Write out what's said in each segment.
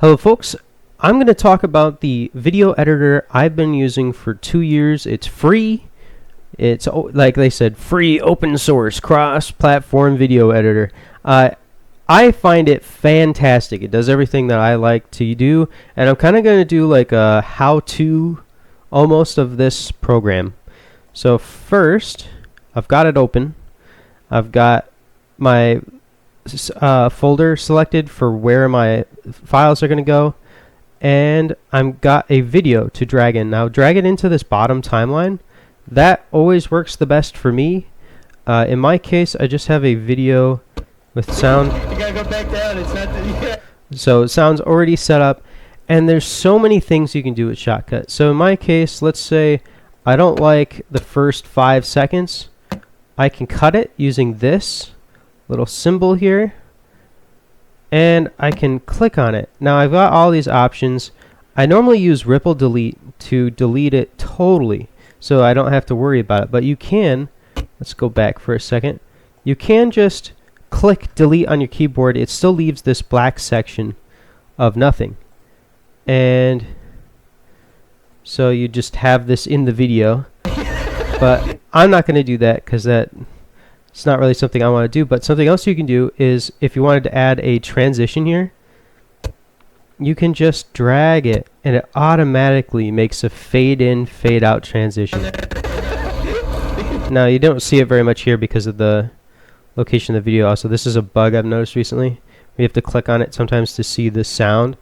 Hello folks, I'm going to talk about the video editor I've been using for 2 years. It's free. It's, like they said, free, open source, cross-platform video editor. I find it fantastic. It does everything that I like to do, and I'm kind of going to do like a how-to almost of this program. So first, I've got it open. I've got my folder selected for where my files are going to go, and I've got a video to drag in. Now drag it into this bottom timeline. That always works the best for me. In my case, I just have a video with sound. You gotta go back down. It's not the So sound's already set up, and there's so many things you can do with Shotcut. So in my case, let's say I don't like the first 5 seconds. I can cut it using this little symbol here, and I can click on it. Now I've got all these options. I normally use ripple delete to delete it totally, so I don't have to worry about it. But you can, let's go back for a second, you can just click delete on your keyboard. It still leaves this black section of nothing, and so you just have this in the video. But I'm not going to do that because it's not really something I want to do. But something else you can do is, if you wanted to add a transition here, you can just drag it and it automatically makes a fade in, fade out transition. Now you don't see it very much here because of the location of the video. Also, this is a bug I've noticed recently. We have to click on it sometimes to see the sound.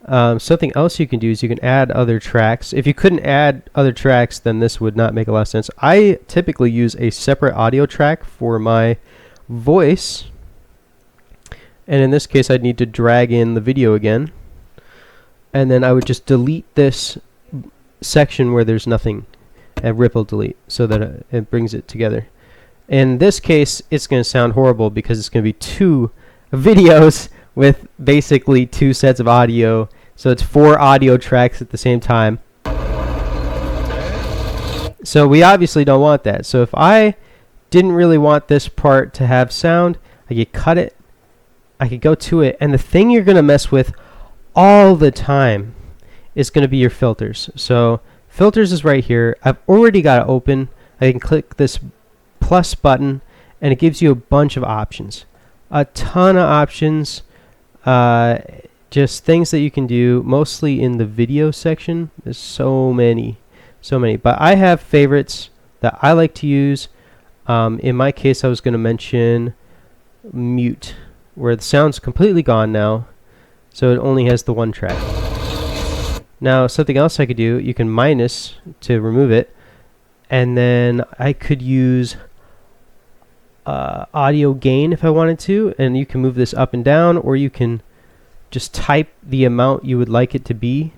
Something else you can do is you can add other tracks. If you couldn't add other tracks, then this would not make a lot of sense. I typically use a separate audio track for my voice, and in this case I'd need to drag in the video again, and then I would just delete this section where there's nothing and ripple delete so that it brings it together. In this case it's going to sound horrible because it's going to be 2 videos with basically 2 sets of audio, so it's 4 audio tracks at the same time. So we obviously don't want that. So if I didn't really want this part to have sound, I could cut it, I could go to it, and the thing you're going to mess with all the time is going to be your filters. So filters is right here. I've already got it open. I can click this plus button and it gives you a bunch of options, a ton of options. Just things that you can do, mostly in the video section. There's so many, but I have favorites that I like to use. In my case, I was going to mention mute, where the sound's completely gone now, so it only has the 1 track. Now something else I could do, you can minus to remove it, and then I could use audio gain if I wanted to, and you can move this up and down, or you can just type the amount you would like it to be.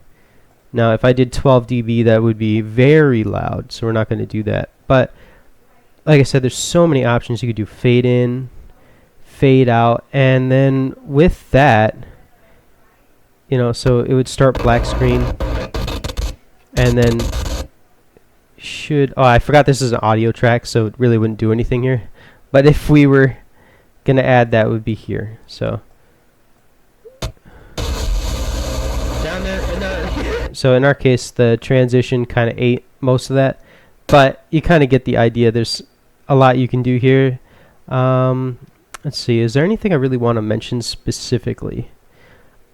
Now if I did 12 dB, that would be very loud, so we're not going to do that. But like I said, there's so many options. You could do fade in, fade out, and then with that, you know, so it would start black screen, and then I forgot this is an audio track, so it really wouldn't do anything here. But if we were going to add that, would be here. So down there, so in our case, the transition kind of ate most of that, but you kind of get the idea. There's a lot you can do here. Let's see, is there anything I really want to mention specifically?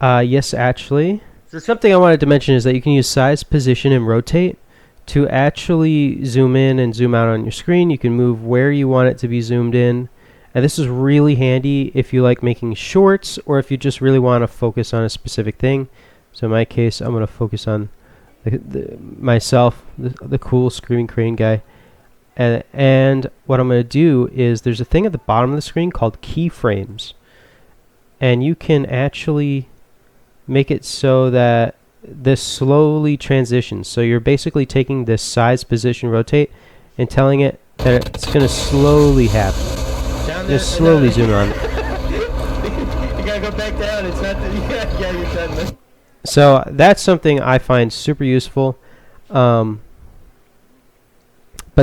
Yes, actually. So something I wanted to mention is that you can use size, position, and rotate to actually zoom in and zoom out on your screen. You can move where you want it to be zoomed in, and this is really handy if you like making shorts, or if you just really want to focus on a specific thing. So in my case, I'm going to focus on myself, the cool screaming crane guy, and what I'm going to do is, there's a thing at the bottom of the screen called keyframes, and you can actually make it so that this slowly transitions. So you're basically taking this size, position, rotate, and telling it that it's going to slowly happen. Just slowly zoom on. You gotta go back down. It's not the, yeah, you're done. So that's something I find super useful. But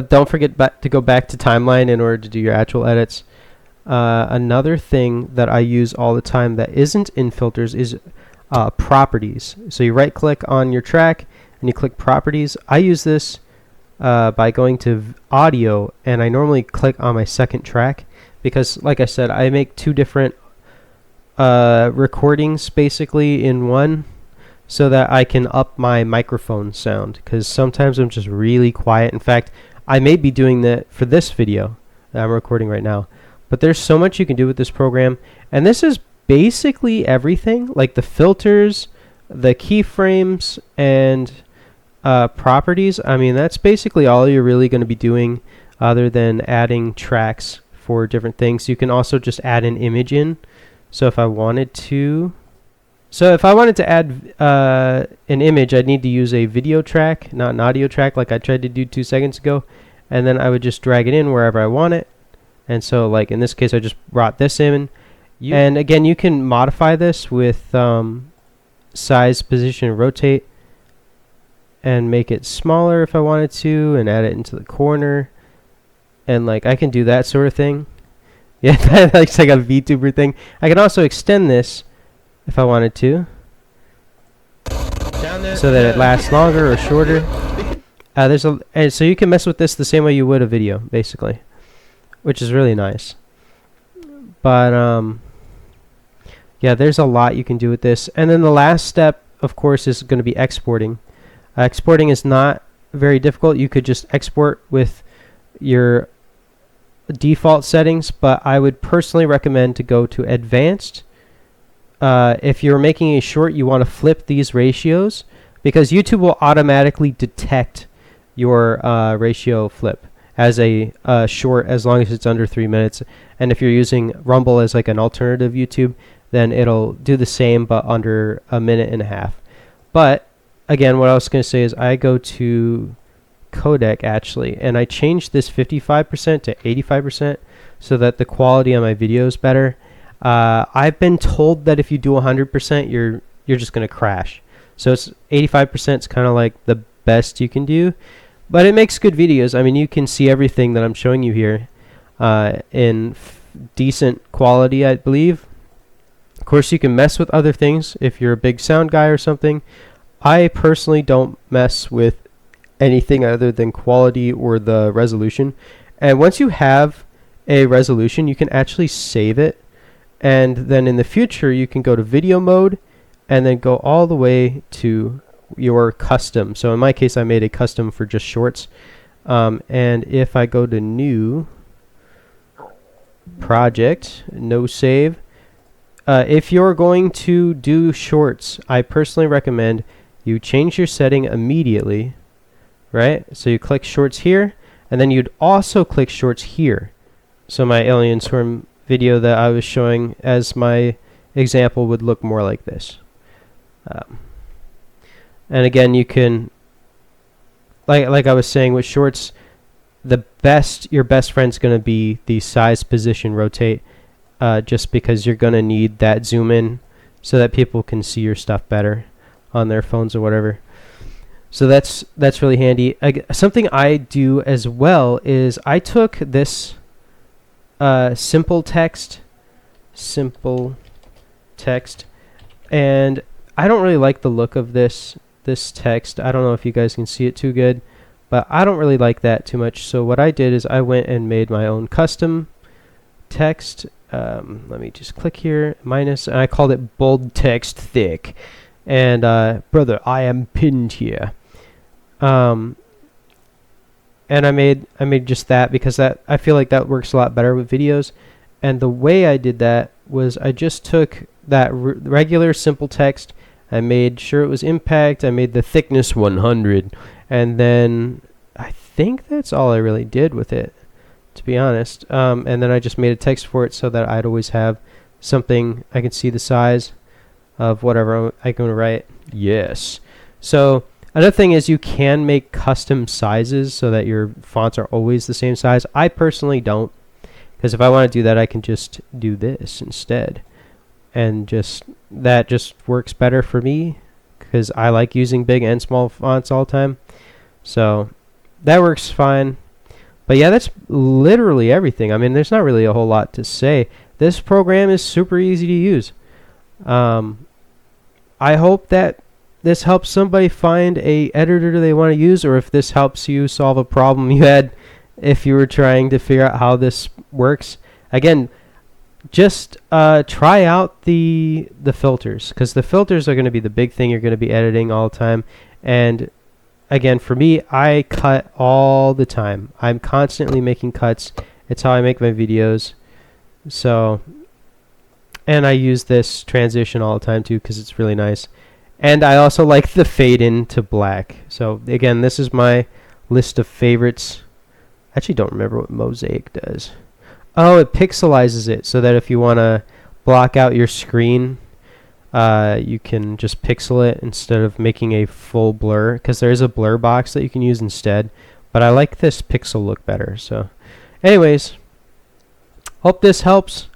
don't forget to go back to timeline in order to do your actual edits. Another thing that I use all the time that isn't in filters is properties. So you right click on your track and you click properties. I use this by going to audio, and I normally click on my second track because, like I said, I make two different recordings basically in one, so that I can up my microphone sound, because sometimes I'm just really quiet. In fact, I may be doing that for this video that I'm recording right now. But there's so much you can do with this program, and this is basically everything, like the filters, the keyframes, and properties. I mean, that's basically all you're really going to be doing, other than adding tracks for different things. You can also just add an image in. So if I wanted to add an image, I'd need to use a video track, not an audio track like I tried to do 2 seconds ago, and then I would just drag it in wherever I want it. And so, like in this case, I just brought this in. And again, you can modify this with size, position, and rotate, and make it smaller if I wanted to, and add it into the corner. And like I can do that sort of thing. Yeah, that looks like a VTuber thing. I can also extend this if I wanted to, so that it lasts longer or shorter. And so you can mess with this the same way you would a video, basically, which is really nice. But yeah, there's a lot you can do with this. And then the last step, of course, is going to be exporting. Exporting is not very difficult. You could just export with your default settings, but I would personally recommend to go to advanced. If you're making a short, you want to flip these ratios, because YouTube will automatically detect your ratio flip as a short, as long as it's under 3 minutes. And if you're using Rumble as like an alternative YouTube, then it'll do the same but under 1.5 minutes. But again, what I was going to say is I go to codec actually, and I changed this 55% to 85% so that the quality on my video is better. I've been told that if you do 100%, you're just going to crash. So it's 85% is kind of like the best you can do, but it makes good videos. I mean, you can see everything that I'm showing you here in decent quality, I believe. Of course, you can mess with other things if you're a big sound guy or something. I personally don't mess with anything other than quality or the resolution. And once you have a resolution, you can actually save it. And then in the future, you can go to video mode and then go all the way to your custom. So in my case, I made a custom for just shorts. And if I go to new project, no save, if you're going to do shorts, I personally recommend you change your setting immediately, right? So you click shorts here, and then you'd also click shorts here. So my Alien Swarm video that I was showing as my example would look more like this. And again, you can, like I was saying with shorts, your best friend's going to be the size, position, rotate, just because you're going to need that zoom in so that people can see your stuff better on their phones or whatever. So that's really handy. Something I do as well is I took this simple text, and I don't really like the look of this text. I don't know if you guys can see it too good, but I don't really like that too much. So what I did is I went and made my own custom text. Let me just click here, minus, and I called it bold text thick. And brother, I am pinned here. And I made just that because I feel like that works a lot better with videos. And the way I did that was I just took that regular simple text, I made sure it was impact, I made the thickness 100, and then I think that's all I really did with it, to be honest. And then I just made a text for it so that I'd always have something I could see the size of whatever I'm going to write. Yes. So another thing is you can make custom sizes so that your fonts are always the same size. I personally don't, because if I want to do that, I can just do this instead. And that just works better for me because I like using big and small fonts all the time. So that works fine. But yeah, that's literally everything. I mean, there's not really a whole lot to say. This program is super easy to use. I hope that this helps somebody find a editor they want to use, or if this helps you solve a problem you had if you were trying to figure out how this works. Again, just try out the filters, because the filters are going to be the big thing you're going to be editing all the time. And again, for me, I cut all the time. I'm constantly making cuts. It's how I make my videos. So, and I use this transition all the time too, because it's really nice. And I also like the fade in to black. So again, this is my list of favorites. I actually don't remember what Mosaic does. Oh, it pixelizes it so that if you want to block out your screen, you can just pixel it instead of making a full blur, because there is a blur box that you can use instead. But I like this pixel look better. So anyways, hope this helps.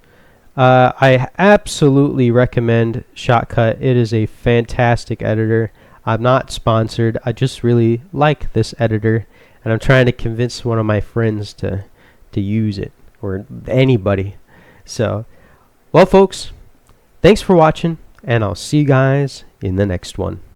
I absolutely recommend Shotcut. It is a fantastic editor. I'm not sponsored. I just really like this editor, and I'm trying to convince one of my friends to use it, or anybody. So, well, folks, thanks for watching, and I'll see you guys in the next one.